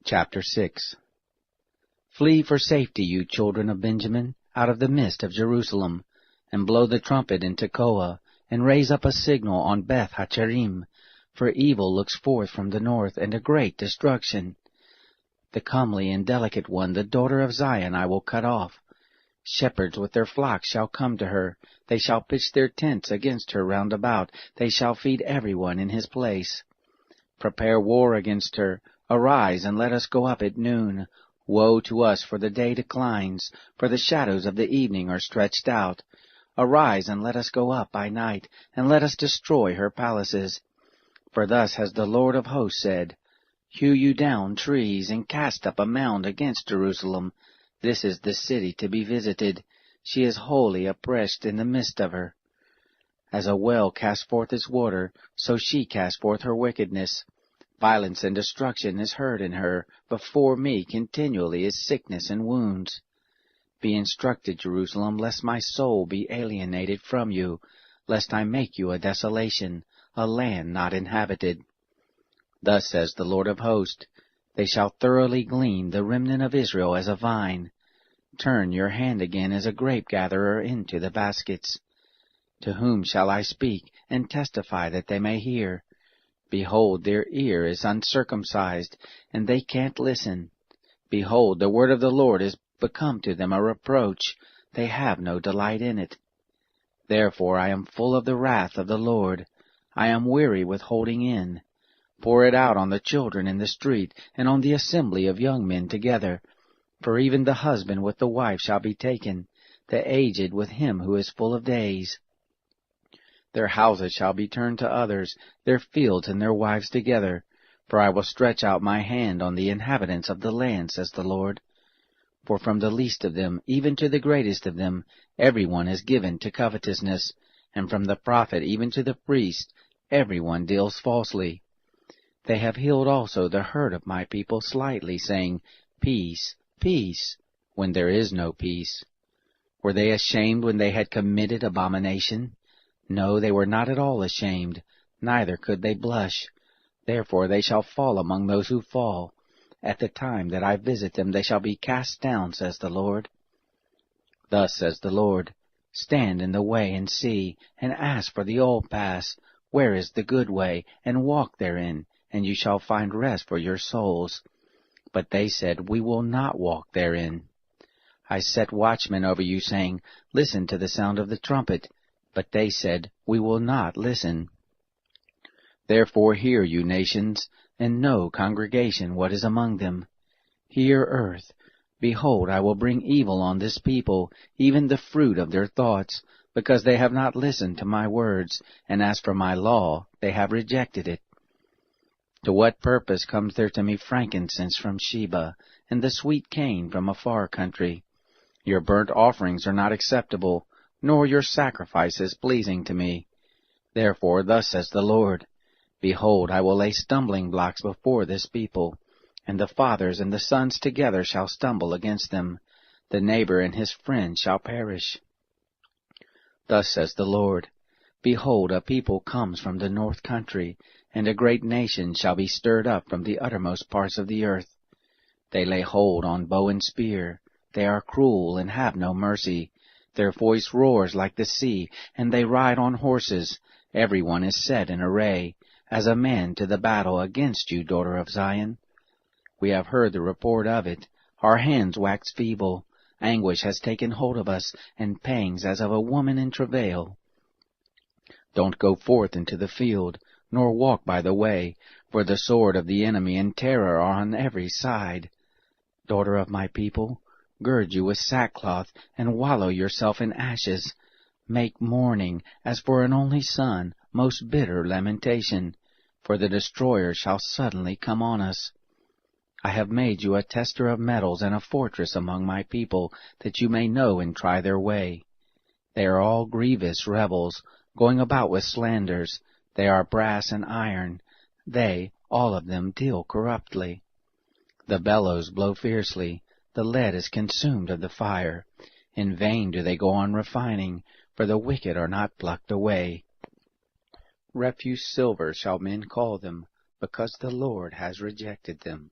Chapter 6. Flee for safety, you children of Benjamin, out of the midst of Jerusalem, and blow the trumpet in Tekoa, and raise up a signal on Beth Hacherim, for evil looks forth from the north, and a great destruction. The comely and delicate one, the daughter of Zion, I will cut off. Shepherds with their flocks shall come to her. They shall pitch their tents against her round about. They shall feed every one in his place. Prepare war against her. Arise, and let us go up at noon. Woe to us, for the day declines, for the shadows of the evening are stretched out. Arise, and let us go up by night, and let us destroy her palaces. For thus has the Lord of hosts said, Hew you down trees, and cast up a mound against Jerusalem. This is the city to be visited. She is wholly oppressed in the midst of her. As a well casts forth its water, so she casts forth her wickedness. Violence and destruction is heard in her. Before me continually is sickness and wounds. Be instructed, Jerusalem, lest my soul be alienated from you, lest I make you a desolation, a land not inhabited. Thus says the Lord of hosts, they shall thoroughly glean the remnant of Israel as a vine. Turn your hand again as a grape-gatherer into the baskets. To whom shall I speak, and testify that they may hear? Behold, their ear is uncircumcised, and they can't listen. Behold, the word of the Lord is become to them a reproach. They have no delight in it. Therefore I am full of the wrath of the Lord. I am weary with holding in. Pour it out on the children in the street, and on the assembly of young men together. For even the husband with the wife shall be taken, the aged with him who is full of days. Their houses shall be turned to others, their fields and their wives together. For I will stretch out my hand on the inhabitants of the land, says the Lord. For from the least of them, even to the greatest of them, every one is given to covetousness, and from the prophet even to the priest, every one deals falsely. They have healed also the hurt of my people slightly, saying, Peace, peace, when there is no peace. Were they ashamed when they had committed abomination? No, they were not at all ashamed, neither could they blush. Therefore they shall fall among those who fall. At the time that I visit them they shall be cast down, says the Lord. Thus says the Lord, Stand in the way and see, and ask for the old path, where is the good way, and walk therein, and you shall find rest for your souls. But they said, We will not walk therein. I set watchmen over you, saying, Listen to the sound of the trumpet. But they said, We will not listen. Therefore hear, you nations, and know, congregation, what is among them. Hear, earth. Behold, I will bring evil on this people, even the fruit of their thoughts, because they have not listened to my words, and as for my law, they have rejected it. To what purpose comes there to me frankincense from Sheba, and the sweet cane from a far country? Your burnt offerings are not acceptable, nor your sacrifices pleasing to me. Therefore thus says the Lord, Behold, I will lay stumbling blocks before this people, and the fathers and the sons together shall stumble against them. The neighbor and his friend shall perish. Thus says the Lord, Behold, a people comes from the north country, and a great nation shall be stirred up from the uttermost parts of the earth. They lay hold on bow and spear. They are cruel and have no mercy. Their voice roars like the sea, and they ride on horses. Every one is set in array, as a man to the battle against you, daughter of Zion. We have heard the report of it. Our hands wax feeble. Anguish has taken hold of us, and pangs as of a woman in travail. Don't go forth into the field, nor walk by the way, for the sword of the enemy and terror are on every side. Daughter of my people, gird you with sackcloth, and wallow yourself in ashes. Make mourning, as for an only son, most bitter lamentation, for the destroyer shall suddenly come on us. I have made you a tester of metals and a fortress among my people, that you may know and try their way. They are all grievous rebels, going about with slanders. They are brass and iron. They, all of them, deal corruptly. The bellows blow fiercely. The lead is consumed of the fire. In vain do they go on refining, for the wicked are not plucked away. Refuse silver shall men call them, because the Lord has rejected them.